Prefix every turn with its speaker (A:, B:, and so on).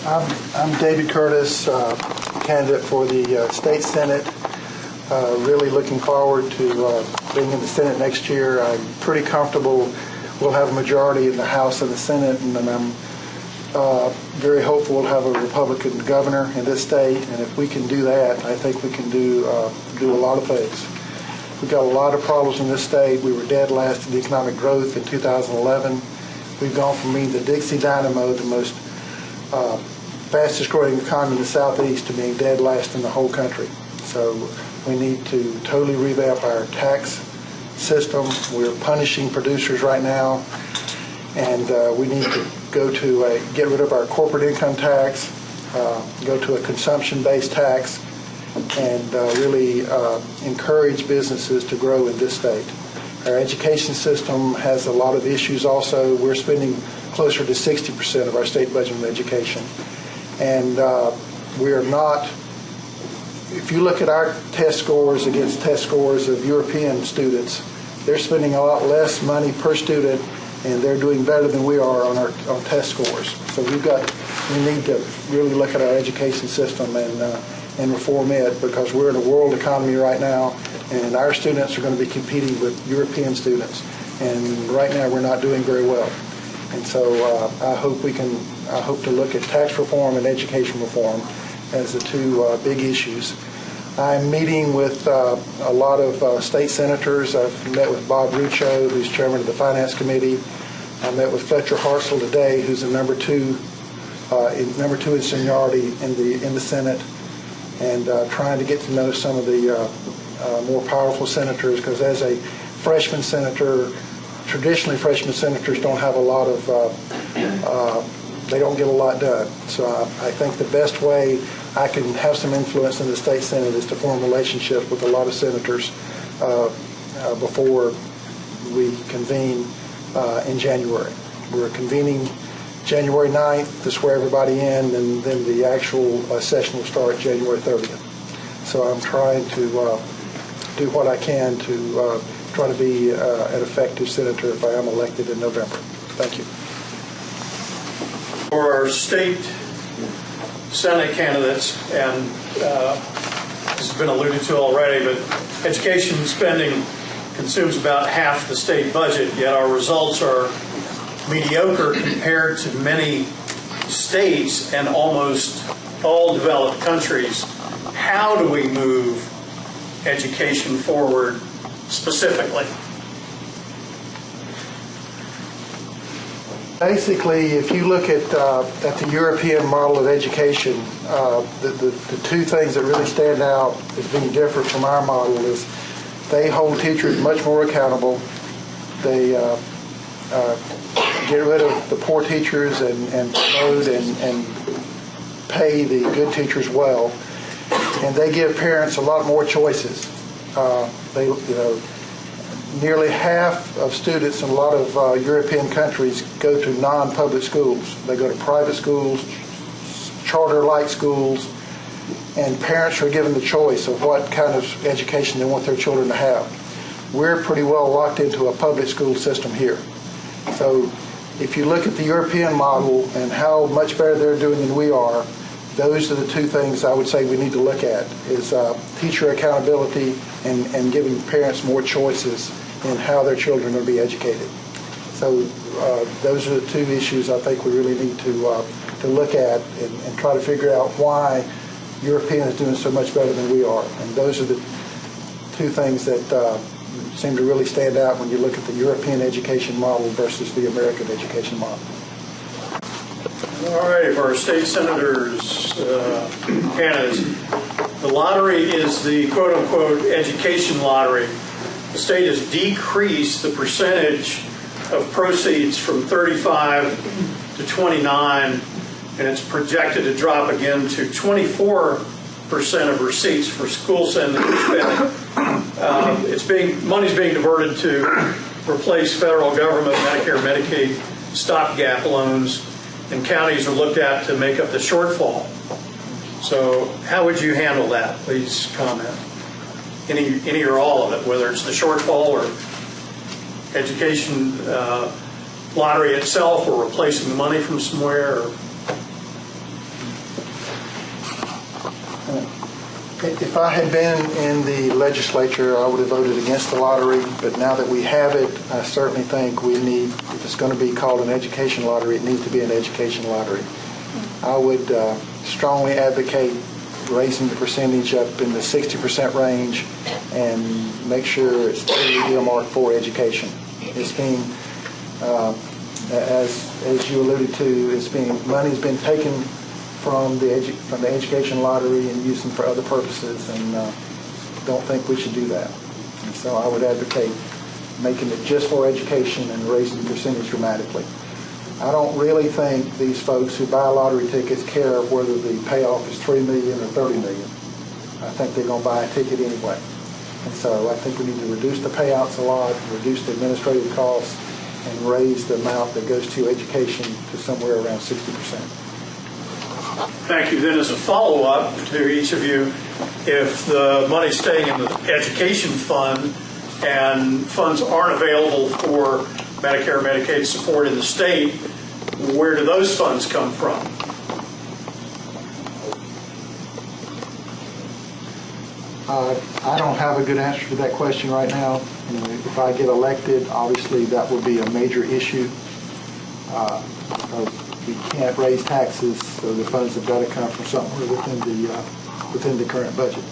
A: I'm David Curtis, candidate for the State Senate. Really looking forward to being in the Senate next year. I'm pretty comfortable we'll have a majority in the House and the Senate, and I'm very hopeful we'll have a Republican governor in this state. And if we can do that, I think we can do a lot of things. We've got a lot of problems in this state. We were dead last in economic growth in 2011. We've gone from being the Dixie Dynamo, the most fastest growing economy in the Southeast, to being dead last in the whole country. So we need to totally revamp our tax system. We're punishing producers right now, and we need to go to get rid of our corporate income tax, go to a consumption-based tax, and really encourage businesses to grow in this state. Our education system has a lot of issues also. We're spending closer to 60% of our state budget on education. And we're not, if you look at our test scores against test scores of European students, they're spending a lot less money per student, and they're doing better than we are on test scores. So we need to really look at our education system and reform it, because we're in a world economy right now, and our students are going to be competing with European students. And right now we're not doing very well. And so I hope to look at tax reform and education reform as the two big issues. I'm meeting with a lot of state senators. I've met with Bob Rucho, who's chairman of the Finance Committee. I met with Fletcher Hartzell today, who's the number two in seniority in the Senate, and trying to get to know some of the more powerful senators, because as a freshman senator, traditionally freshman senators don't have a lot of, they don't get a lot done. So I think the best way I can have some influence in the state Senate is to form relationships with a lot of senators before we convene in January. We're convening January 9th to swear everybody in, and then the actual session will start January 30th. So I'm trying to do what I can to try to be an effective senator if I am elected in November. Thank you.
B: For our state Senate candidates, and this has been alluded to already, but education spending consumes about half the state budget, yet our results are mediocre compared to many states and almost all developed countries. How do we move education forward specifically?
A: Basically, if you look at the European model of education, the two things that really stand out as being different from our model is they hold teachers much more accountable. They get rid of the poor teachers and promote and pay the good teachers well, and they give parents a lot more choices. Nearly half of students in a lot of European countries go to non-public schools. They go to private schools, charter-like schools, and parents are given the choice of what kind of education they want their children to have. We're pretty well locked into a public school system here. So if you look at the European model and how much better they're doing than we are, those are the two things I would say we need to look at, is teacher accountability and giving parents more choices in how their children are going to be educated. So those are the two issues I think we really need to look at and try to figure out why European is doing so much better than we are. And those are the two things that seem to really stand out when you look at the European education model versus the American education model.
B: All right, for our state senators, candidates, the lottery is the quote-unquote education lottery. The state has decreased the percentage of proceeds from 35 to 29, and it's projected to drop again to 24% of receipts for school spending. Money's being diverted to replace federal government, Medicare, Medicaid, stopgap loans, and counties are looked at to make up the shortfall. So how would you handle that? Please comment. Any or all of it, whether it's the shortfall or education lottery itself or replacing the money from somewhere. Or...
A: If I had been in the legislature, I would have voted against the lottery, but now that we have it, I certainly think we need, if it's going to be called an education lottery, it needs to be an education lottery. I would strongly advocate raising the percentage up in the 60% range and make sure it's totally earmarked for education. It's being, as you alluded to, money's been taken from the education lottery and used them for other purposes, and don't think we should do that. And so I would advocate making it just for education and raising the percentage dramatically. I don't really think these folks who buy lottery tickets care whether the payoff is $3 million or $30 million. I think they're going to buy a ticket anyway. And so I think we need to reduce the payouts a lot, reduce the administrative costs, and raise the amount that goes to education to somewhere around 60%.
B: Thank you. Then as a follow-up to each of you, if the money's staying in the education fund and funds aren't available for Medicare, Medicaid support in the state, where do those funds come from?
A: I don't have a good answer to that question right now. If I get elected, obviously that will be a major issue. We can't raise taxes, so the funds have got to come from somewhere within the current budget.